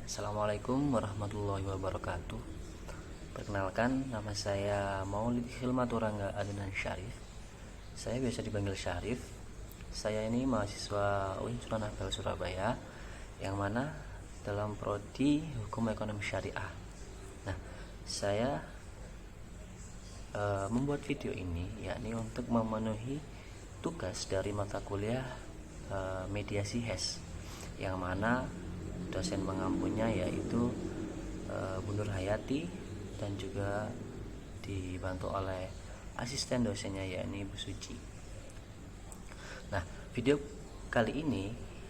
Assalamualaikum warahmatullahi wabarakatuh. Perkenalkan, nama saya Maulid Hilmaturangga Adnan Syarif. Saya biasa dipanggil Syarif. Saya ini mahasiswa UIN Sunan Ampel Surabaya, yang mana dalam prodi Hukum Ekonomi Syariah. Nah, saya membuat video ini yakni untuk memenuhi tugas dari mata kuliah mediasi HES, yang mana dosen pengampunya yaitu Bu Nur Hayati, dan juga dibantu oleh asisten dosennya yakni Bu Suci. Nah, video kali ini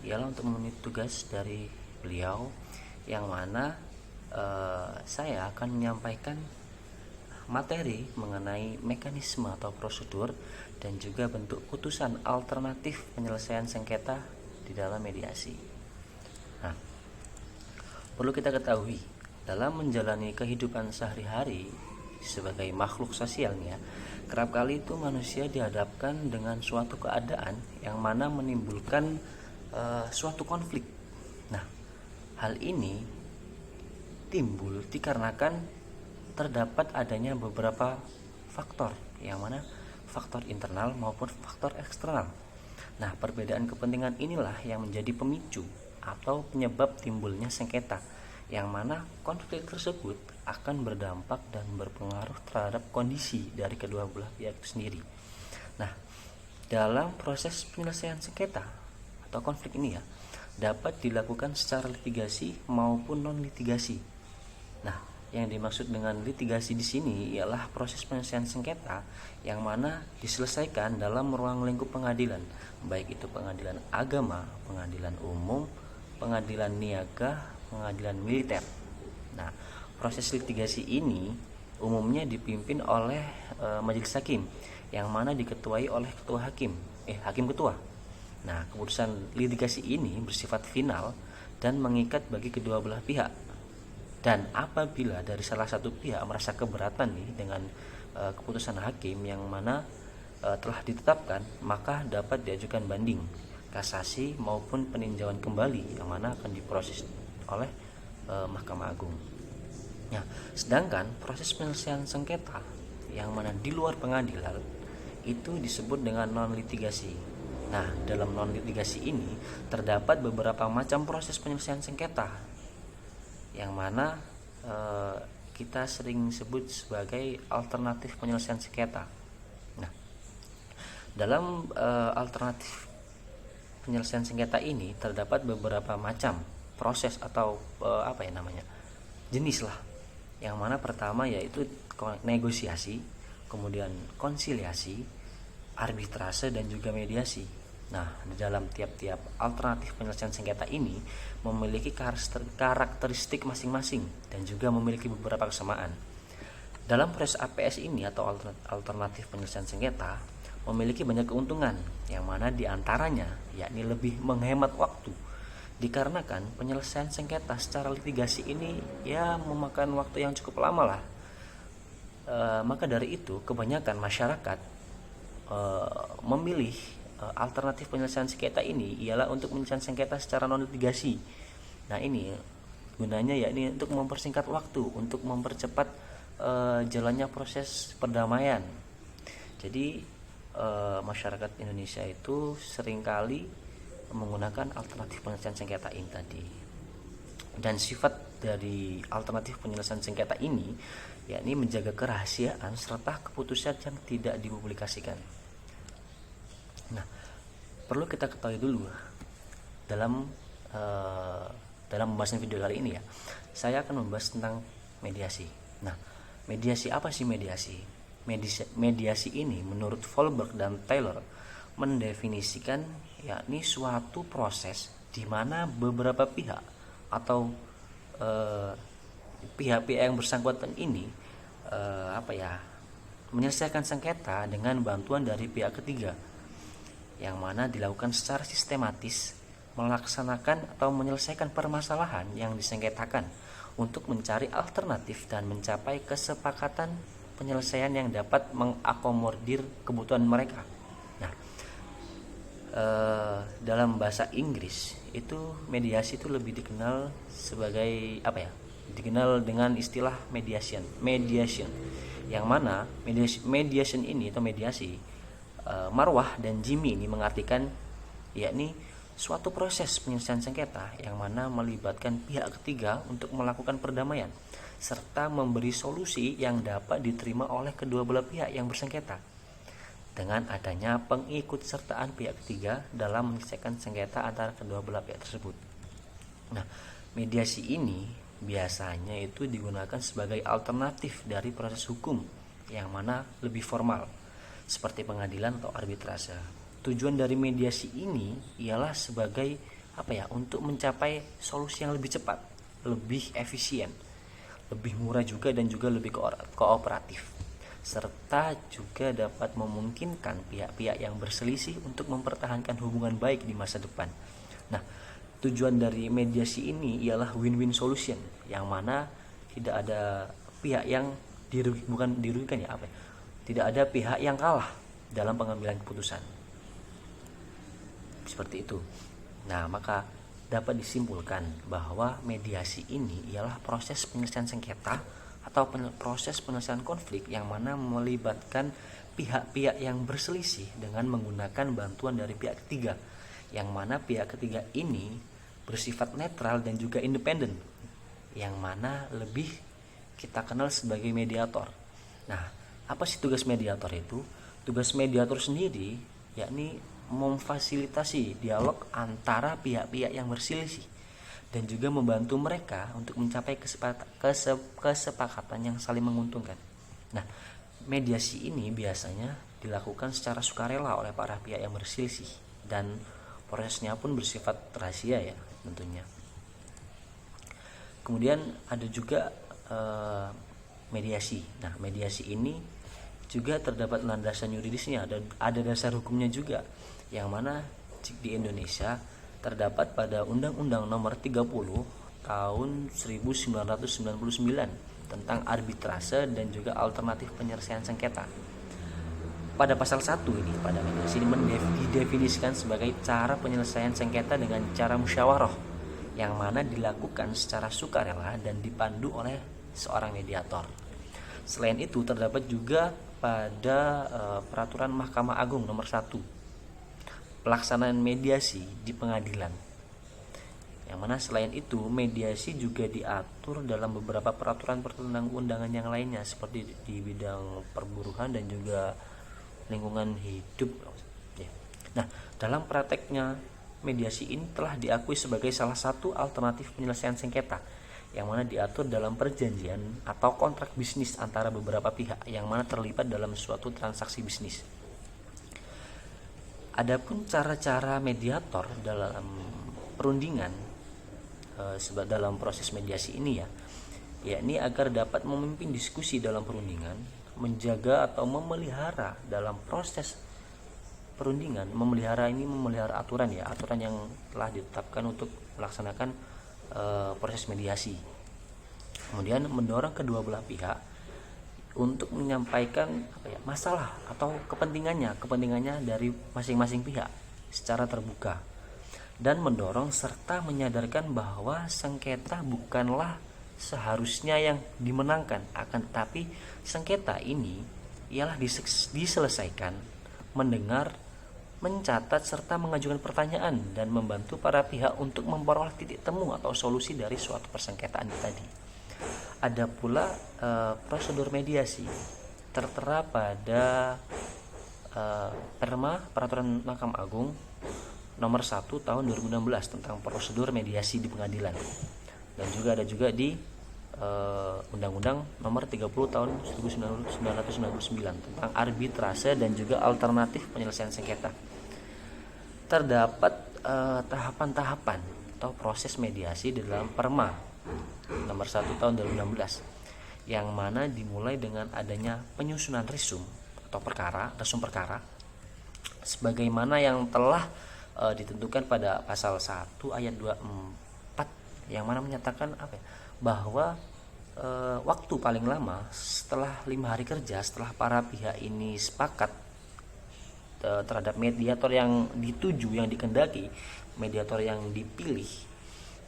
ialah untuk memenuhi tugas dari beliau, yang mana saya akan menyampaikan materi mengenai mekanisme atau prosedur dan juga bentuk putusan alternatif penyelesaian sengketa di dalam mediasi. Nah, perlu kita ketahui, dalam menjalani kehidupan sehari-hari sebagai makhluk sosialnya, kerap kali itu manusia dihadapkan dengan suatu keadaan yang mana menimbulkan suatu konflik. Nah, hal ini timbul dikarenakan terdapat adanya beberapa faktor, yang mana faktor internal maupun faktor eksternal. Nah, perbedaan kepentingan inilah yang menjadi pemicu atau penyebab timbulnya sengketa, yang mana konflik tersebut akan berdampak dan berpengaruh terhadap kondisi dari kedua belah pihak itu sendiri. Nah, dalam proses penyelesaian sengketa atau konflik ini dapat dilakukan secara litigasi maupun non litigasi. Nah, yang dimaksud dengan litigasi di sini ialah proses penyelesaian sengketa yang mana diselesaikan dalam ruang lingkup pengadilan, baik itu pengadilan agama, pengadilan umum, pengadilan niaga, pengadilan militer. Nah, proses litigasi ini umumnya dipimpin oleh majelis hakim, yang mana diketuai oleh ketua hakim ketua. Nah, keputusan litigasi ini bersifat final dan mengikat bagi kedua belah pihak. Dan apabila dari salah satu pihak merasa keberatan dengan keputusan hakim yang mana telah ditetapkan, maka dapat diajukan banding, kasasi maupun peninjauan kembali, yang mana akan diproses oleh Mahkamah Agung. Nah, sedangkan proses penyelesaian sengketa yang mana di luar pengadilan itu disebut dengan non litigasi. Nah, dalam non litigasi ini terdapat beberapa macam proses penyelesaian sengketa, yang mana kita sering sebut sebagai alternatif penyelesaian sengketa. Nah, dalam alternatif penyelesaian sengketa ini terdapat beberapa macam proses atau jenis lah, yang mana pertama yaitu negosiasi, kemudian konsiliasi, arbitrase, dan juga mediasi. Nah, di dalam tiap-tiap alternatif penyelesaian sengketa ini memiliki karakteristik masing-masing dan juga memiliki beberapa kesamaan. Dalam proses APS ini atau alternatif penyelesaian sengketa memiliki banyak keuntungan, yang mana diantaranya yakni lebih menghemat waktu, dikarenakan penyelesaian sengketa secara litigasi ini memakan waktu yang cukup lama lah. Maka dari itu kebanyakan masyarakat memilih alternatif penyelesaian sengketa ini ialah untuk menyelesaikan sengketa secara non litigasi. Nah, ini gunanya yakni untuk mempersingkat waktu, untuk mempercepat jalannya proses perdamaian. Jadi masyarakat Indonesia itu seringkali menggunakan alternatif penyelesaian sengketa ini tadi. Dan sifat dari alternatif penyelesaian sengketa ini yakni menjaga kerahasiaan serta keputusan yang tidak dipublikasikan. Nah, perlu kita ketahui dulu dalam pembahasan video kali ini saya akan membahas tentang mediasi. Nah, mediasi apa sih mediasi? Mediasi ini menurut Volberg dan Taylor mendefinisikan yakni suatu proses di mana beberapa pihak atau pihak-pihak yang bersangkutan ini menyelesaikan sengketa dengan bantuan dari pihak ketiga, yang mana dilakukan secara sistematis melaksanakan atau menyelesaikan permasalahan yang disengketakan untuk mencari alternatif dan mencapai kesepakatan penyelesaian yang dapat mengakomodir kebutuhan mereka. Nah, dalam bahasa Inggris itu mediasi itu lebih dikenal sebagai apa ya? Dikenal dengan istilah mediation. Yang mana mediation ini atau mediasi, Marwah dan Jimmy ini mengartikan yakni suatu proses penyelesaian sengketa yang mana melibatkan pihak ketiga untuk melakukan perdamaian serta memberi solusi yang dapat diterima oleh kedua belah pihak yang bersengketa dengan adanya pengikutsertaan pihak ketiga dalam menyelesaikan sengketa antara kedua belah pihak tersebut. Nah, mediasi ini biasanya itu digunakan sebagai alternatif dari proses hukum yang mana lebih formal seperti pengadilan atau arbitrase. Tujuan dari mediasi ini ialah sebagai apa ya? Untuk mencapai solusi yang lebih cepat, lebih efisien, lebih murah juga dan juga lebih kooperatif, serta juga dapat memungkinkan pihak-pihak yang berselisih untuk mempertahankan hubungan baik di masa depan. Nah, tujuan dari mediasi ini ialah win-win solution, yang mana tidak ada pihak yang dirugikan ya apa? Tidak ada pihak yang kalah dalam pengambilan keputusan. Seperti itu. Nah, maka dapat disimpulkan bahwa mediasi ini ialah proses penyelesaian sengketa atau proses penyelesaian konflik yang mana melibatkan pihak-pihak yang berselisih dengan menggunakan bantuan dari pihak ketiga, yang mana pihak ketiga ini bersifat netral dan juga independen, yang mana lebih kita kenal sebagai mediator. Nah, apa sih tugas mediator itu? Tugas mediator sendiri yakni memfasilitasi dialog antara pihak-pihak yang berselisih dan juga membantu mereka untuk mencapai kesepakatan yang saling menguntungkan. Nah, mediasi ini biasanya dilakukan secara sukarela oleh para pihak yang berselisih dan prosesnya pun bersifat rahasia ya tentunya. Kemudian ada juga mediasi. Nah, mediasi ini juga terdapat landasan yuridisnya dan ada dasar hukumnya juga, yang mana di Indonesia terdapat pada Undang-Undang Nomor 30 Tahun 1999 tentang arbitrase dan juga alternatif penyelesaian sengketa. Pada pasal 1 ini, pada mediasi ini didefinisikan sebagai cara penyelesaian sengketa dengan cara musyawarah, yang mana dilakukan secara sukarela dan dipandu oleh seorang mediator. Selain itu terdapat juga pada peraturan Mahkamah Agung nomor 1 pelaksanaan mediasi di pengadilan, yang mana selain itu mediasi juga diatur dalam beberapa peraturan perundang-undangan yang lainnya seperti di bidang perburuhan dan juga lingkungan hidup. Nah, dalam prakteknya mediasi ini telah diakui sebagai salah satu alternatif penyelesaian sengketa yang mana diatur dalam perjanjian atau kontrak bisnis antara beberapa pihak yang mana terlibat dalam suatu transaksi bisnis. Adapun cara-cara mediator dalam perundingan dalam proses mediasi ini yakni agar dapat memimpin diskusi dalam perundingan, menjaga atau memelihara dalam proses perundingan, memelihara aturan yang telah ditetapkan untuk melaksanakan proses mediasi. Kemudian mendorong kedua belah pihak untuk menyampaikan masalah atau kepentingannya dari masing-masing pihak secara terbuka, dan mendorong serta menyadarkan bahwa sengketa bukanlah seharusnya yang dimenangkan, akan tetapi sengketa ini ialah diselesaikan, mendengar, mencatat serta mengajukan pertanyaan dan membantu para pihak untuk memperoleh titik temu atau solusi dari suatu persengketaan tadi. Ada pula prosedur mediasi tertera pada Peraturan Mahkamah Agung nomor 1 tahun 2016 tentang prosedur mediasi di pengadilan, dan juga ada juga di Undang-Undang nomor 30 tahun 1999 tentang arbitrase dan juga alternatif penyelesaian sengketa. Terdapat tahapan-tahapan atau proses mediasi di dalam Perma nomor 1 tahun 2016, yang mana dimulai dengan adanya penyusunan resum perkara sebagaimana yang telah ditentukan pada pasal 1 ayat 24, yang mana menyatakan bahwa waktu paling lama setelah 5 hari kerja setelah para pihak ini sepakat terhadap mediator yang dituju, yang dikendaki, mediator yang dipilih,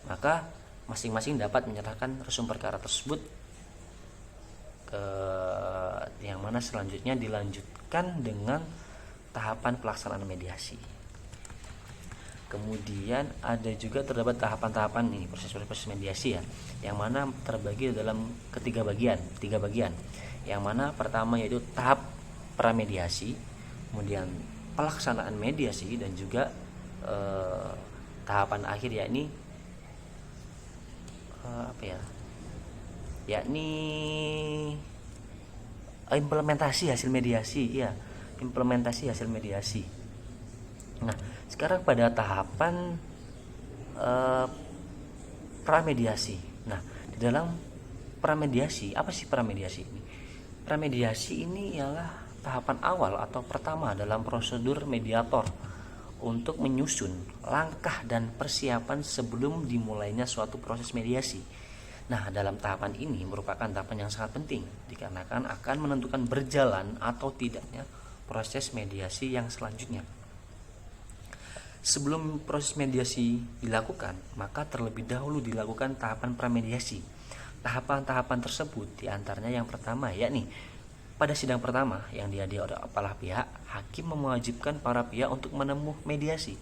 maka masing-masing dapat menyerahkan resum perkara tersebut yang mana selanjutnya dilanjutkan dengan tahapan pelaksanaan mediasi. Kemudian ada juga terdapat tahapan-tahapan ini, proses-proses mediasi ya, yang mana terbagi dalam tiga bagian. Yang mana pertama yaitu tahap pramediasi, kemudian pelaksanaan mediasi, dan juga tahapan akhir yakni implementasi hasil mediasi ya, implementasi hasil mediasi. Nah, sekarang pada tahapan pramediasi. Nah, di dalam pramediasi, apa sih pramediasi ini? Pramediasi ini ialah tahapan awal atau pertama dalam prosedur mediator untuk menyusun langkah dan persiapan sebelum dimulainya suatu proses mediasi. Nah, dalam tahapan ini merupakan tahapan yang sangat penting dikarenakan akan menentukan berjalan atau tidaknya proses mediasi yang selanjutnya. Sebelum proses mediasi dilakukan, maka terlebih dahulu dilakukan tahapan pramediasi. Tahapan-tahapan tersebut diantaranya yang pertama yakni pada sidang pertama yang dihadiri oleh kepala pihak, hakim mewajibkan para pihak untuk menempuh mediasi.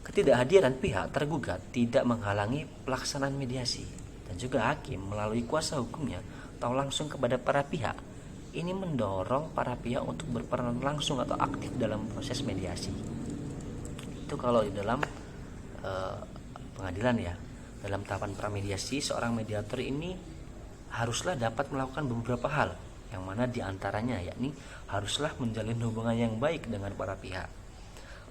Ketidakhadiran pihak tergugat tidak menghalangi pelaksanaan mediasi, dan juga hakim melalui kuasa hukumnya atau langsung kepada para pihak ini mendorong para pihak untuk berperan langsung atau aktif dalam proses mediasi. Itu kalau di dalam pengadilan ya. Dalam tahapan pramediasi, seorang mediator ini haruslah dapat melakukan beberapa hal, yang mana diantaranya yakni haruslah menjalin hubungan yang baik dengan para pihak,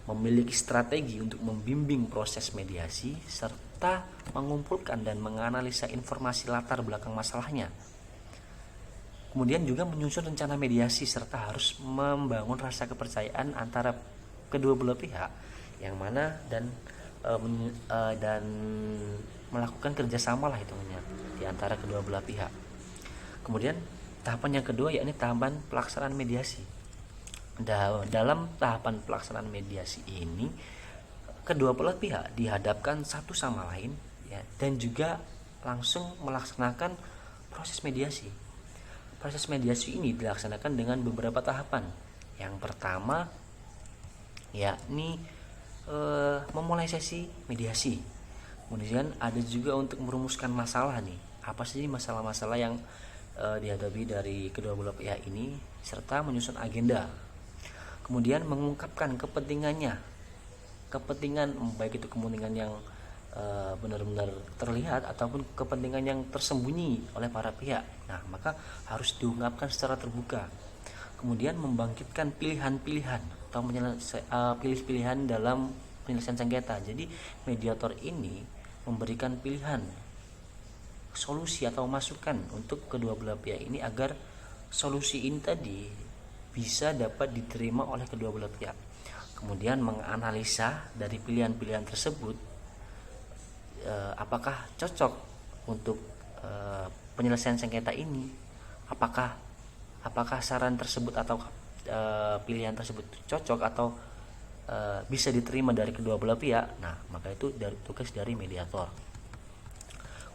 memiliki strategi untuk membimbing proses mediasi, serta mengumpulkan dan menganalisa informasi latar belakang masalahnya. Kemudian juga menyusun rencana mediasi, serta harus membangun rasa kepercayaan antara kedua belah pihak, yang mana dan melakukan kerjasama lah hitungannya di antara kedua belah pihak. Kemudian tahapan yang kedua yakni tahapan pelaksanaan mediasi. Dalam tahapan pelaksanaan mediasi ini kedua belah pihak dihadapkan satu sama lain ya, dan juga langsung melaksanakan proses mediasi. Proses mediasi ini dilaksanakan dengan beberapa tahapan. Yang pertama yakni memulai sesi mediasi. Kemudian ada juga untuk merumuskan masalah nih. Apa sih masalah-masalah yang dihadapi dari kedua belah pihak ini, serta menyusun agenda. Kemudian mengungkapkan kepentingan baik itu kepentingan yang benar-benar terlihat ataupun kepentingan yang tersembunyi oleh para pihak. Nah, maka harus diungkapkan secara terbuka. Kemudian membangkitkan pilihan-pilihan atau pilih-pilihan dalam penyelesaian sengketa. Jadi mediator ini memberikan pilihan, solusi atau masukan untuk kedua belah pihak ini agar solusi ini tadi bisa dapat diterima oleh kedua belah pihak. Kemudian menganalisa dari pilihan-pilihan tersebut apakah cocok untuk penyelesaian sengketa ini, apakah saran tersebut atau pilihan tersebut cocok atau bisa diterima dari kedua belah pihak. Nah, maka itu tugas dari mediator.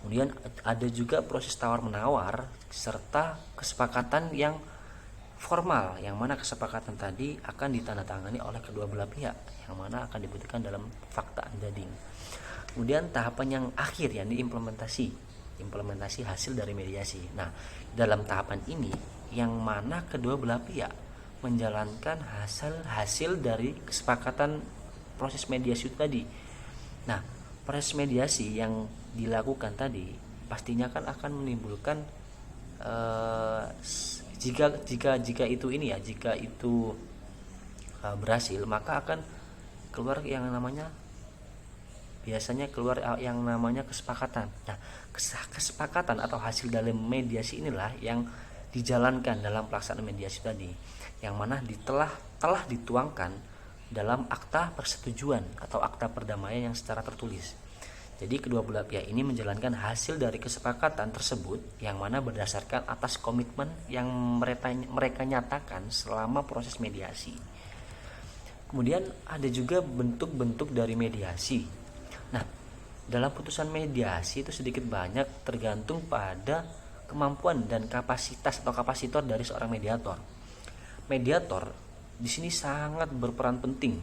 Kemudian ada juga proses tawar-menawar serta kesepakatan yang formal, yang mana kesepakatan tadi akan ditandatangani oleh kedua belah pihak, yang mana akan dibuktikan dalam fakta anjading. Kemudian tahapan yang akhir yakni implementasi hasil dari mediasi. Nah, dalam tahapan ini yang mana kedua belah pihak menjalankan hasil dari kesepakatan proses mediasi tadi. Nah, proses mediasi yang dilakukan tadi pastinya kan akan menimbulkan jika itu berhasil, maka akan keluar yang namanya kesepakatan. Nah, kesepakatan atau hasil dalam mediasi inilah yang dijalankan dalam pelaksanaan mediasi tadi, yang mana telah dituangkan dalam akta persetujuan atau akta perdamaian yang secara tertulis. Jadi kedua belah pihak ini menjalankan hasil dari kesepakatan tersebut, yang mana berdasarkan atas komitmen yang mereka nyatakan selama proses mediasi. Kemudian ada juga bentuk-bentuk dari mediasi. Nah, dalam putusan mediasi itu sedikit banyak tergantung pada kemampuan dan kapasitas atau kapasitor dari seorang mediator. Mediator di sini sangat berperan penting,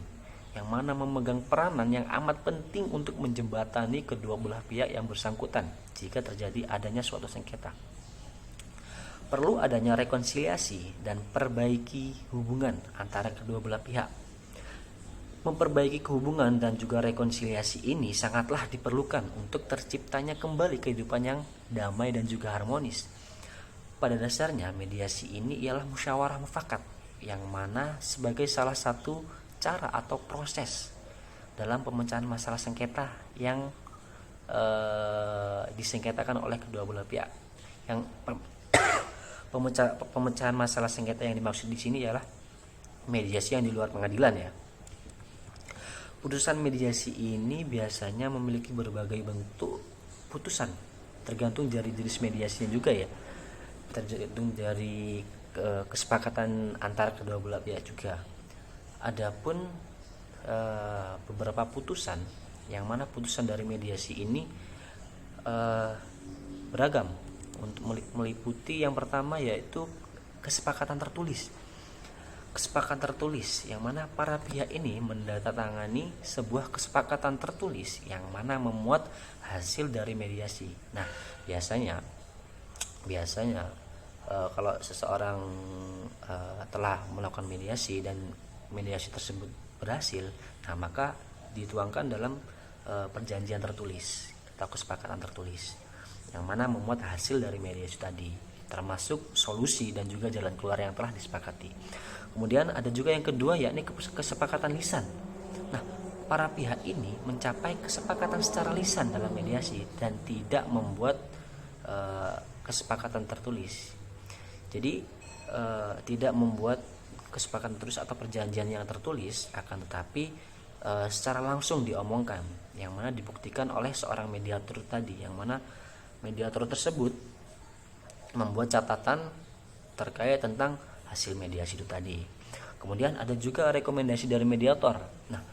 yang mana memegang peranan yang amat penting untuk menjembatani kedua belah pihak yang bersangkutan jika terjadi adanya suatu sengketa. Perlu adanya rekonsiliasi dan perbaiki hubungan antara kedua belah pihak. Memperbaiki kehubungan dan juga rekonsiliasi ini sangatlah diperlukan untuk terciptanya kembali kehidupan yang damai dan juga harmonis. Pada dasarnya mediasi ini ialah musyawarah mufakat, yang mana sebagai salah satu cara atau proses dalam pemecahan masalah sengketa yang disengketakan oleh kedua belah pihak. Yang pemecahan masalah sengketa yang dimaksud di sini ialah mediasi yang di luar pengadilan ya. Putusan mediasi ini biasanya memiliki berbagai bentuk putusan, tergantung dari jenis mediasinya juga ya, tergantung dari kesepakatan antara kedua belah pihak juga. Adapun beberapa putusan, yang mana putusan dari mediasi ini beragam, untuk meliputi yang pertama yaitu kesepakatan tertulis. Kesepakatan tertulis yang mana para pihak ini menandatangani sebuah kesepakatan tertulis yang mana memuat hasil dari mediasi. Nah, biasanya kalau seseorang telah melakukan mediasi dan mediasi tersebut berhasil, nah maka dituangkan dalam perjanjian tertulis atau kesepakatan tertulis yang mana memuat hasil dari mediasi tadi, termasuk solusi dan juga jalan keluar yang telah disepakati. Kemudian ada juga yang kedua, yakni kesepakatan lisan. Nah, para pihak ini mencapai kesepakatan secara lisan dalam mediasi dan tidak membuat kesepakatan tertulis. Jadi tidak membuat kesepakatan tertulis atau perjanjian yang tertulis, akan tetapi secara langsung diomongkan, yang mana dibuktikan oleh seorang mediator tadi, yang mana mediator tersebut membuat catatan terkait tentang hasil mediasi itu tadi. Kemudian ada juga rekomendasi dari mediator. Nah,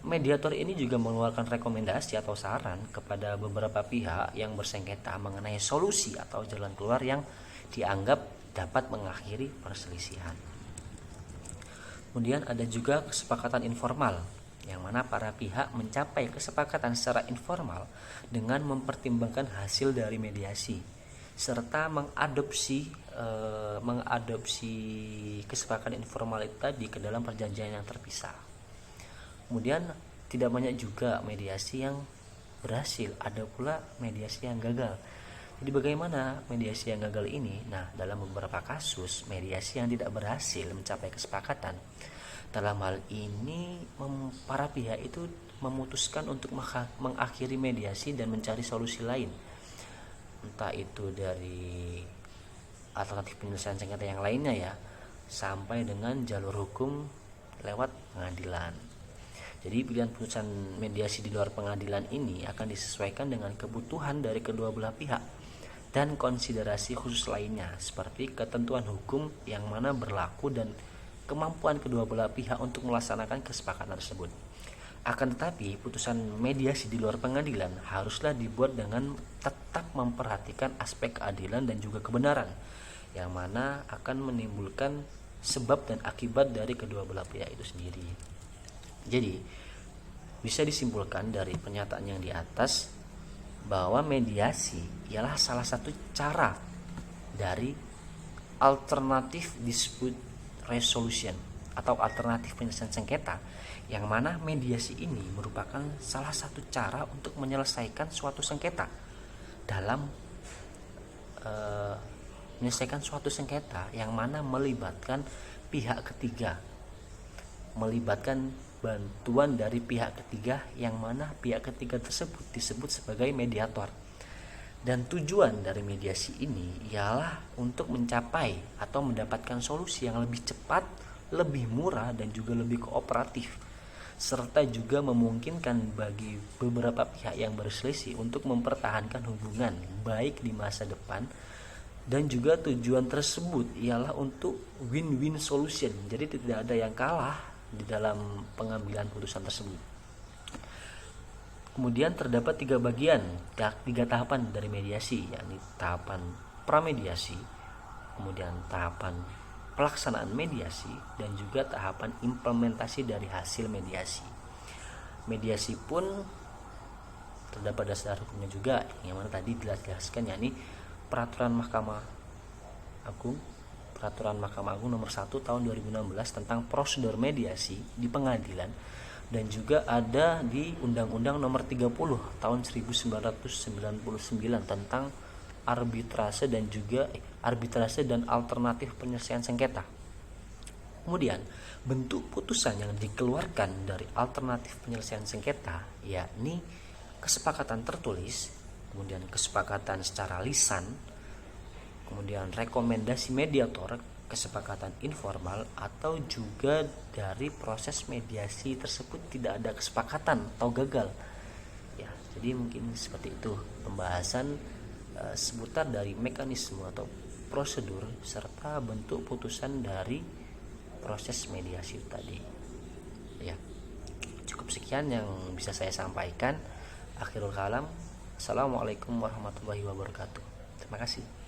mediator ini juga mengeluarkan rekomendasi atau saran kepada beberapa pihak yang bersengketa mengenai solusi atau jalan keluar yang dianggap dapat mengakhiri perselisihan. Kemudian ada juga kesepakatan informal, yang mana para pihak mencapai kesepakatan secara informal dengan mempertimbangkan hasil dari mediasi serta mengadopsi kesepakatan informal itu tadi ke dalam perjanjian yang terpisah. Kemudian tidak banyak juga mediasi yang berhasil, ada pula mediasi yang gagal. Jadi bagaimana mediasi yang gagal ini? Nah, dalam beberapa kasus mediasi yang tidak berhasil mencapai kesepakatan, dalam hal ini para pihak itu memutuskan untuk mengakhiri mediasi dan mencari solusi lain, entah itu dari alternatif penyelesaian sengketa yang lainnya ya, sampai dengan jalur hukum lewat pengadilan. Jadi pilihan putusan mediasi di luar pengadilan ini akan disesuaikan dengan kebutuhan dari kedua belah pihak dan konsiderasi khusus lainnya seperti ketentuan hukum yang mana berlaku dan kemampuan kedua belah pihak untuk melaksanakan kesepakatan tersebut. Akan tetapi putusan mediasi di luar pengadilan haruslah dibuat dengan tetap memperhatikan aspek keadilan dan juga kebenaran, yang mana akan menimbulkan sebab dan akibat dari kedua belah pihak itu sendiri. Jadi bisa disimpulkan dari pernyataan yang di atas bahwa mediasi ialah salah satu cara dari alternatif dispute resolution atau alternatif penyelesaian sengketa, yang mana mediasi ini merupakan salah satu cara untuk menyelesaikan suatu sengketa dalam menyelesaikan suatu sengketa yang mana melibatkan pihak ketiga, melibatkan bantuan dari pihak ketiga, yang mana pihak ketiga tersebut disebut sebagai mediator. Dan tujuan dari mediasi ini ialah untuk mencapai atau mendapatkan solusi yang lebih cepat, lebih murah dan juga lebih kooperatif, serta juga memungkinkan bagi beberapa pihak yang berselisih untuk mempertahankan hubungan baik di masa depan. Dan juga tujuan tersebut ialah untuk win-win solution. Jadi tidak ada yang kalah di dalam pengambilan putusan tersebut. Kemudian terdapat 3 bagian, 3 tahapan dari mediasi, yakni tahapan pramediasi, kemudian tahapan pelaksanaan mediasi, dan juga tahapan implementasi dari hasil mediasi. Mediasi pun terdapat dasar hukumnya juga, yang mana tadi dijelaskan, yakni Peraturan Mahkamah Agung nomor 1 tahun 2016 tentang prosedur mediasi di pengadilan, dan juga ada di Undang-Undang nomor 30 tahun 1999 tentang arbitrase dan alternatif penyelesaian sengketa. Kemudian bentuk putusan yang dikeluarkan dari alternatif penyelesaian sengketa yakni kesepakatan tertulis, kemudian kesepakatan secara lisan, kemudian rekomendasi mediator, kesepakatan informal, atau juga dari proses mediasi tersebut tidak ada kesepakatan atau gagal. Ya, jadi mungkin seperti itu pembahasan seputar dari mekanisme atau prosedur serta bentuk putusan dari proses mediasi tadi. Ya, cukup sekian yang bisa saya sampaikan. Akhirul kalam. Assalamualaikum warahmatullahi wabarakatuh. Terima kasih.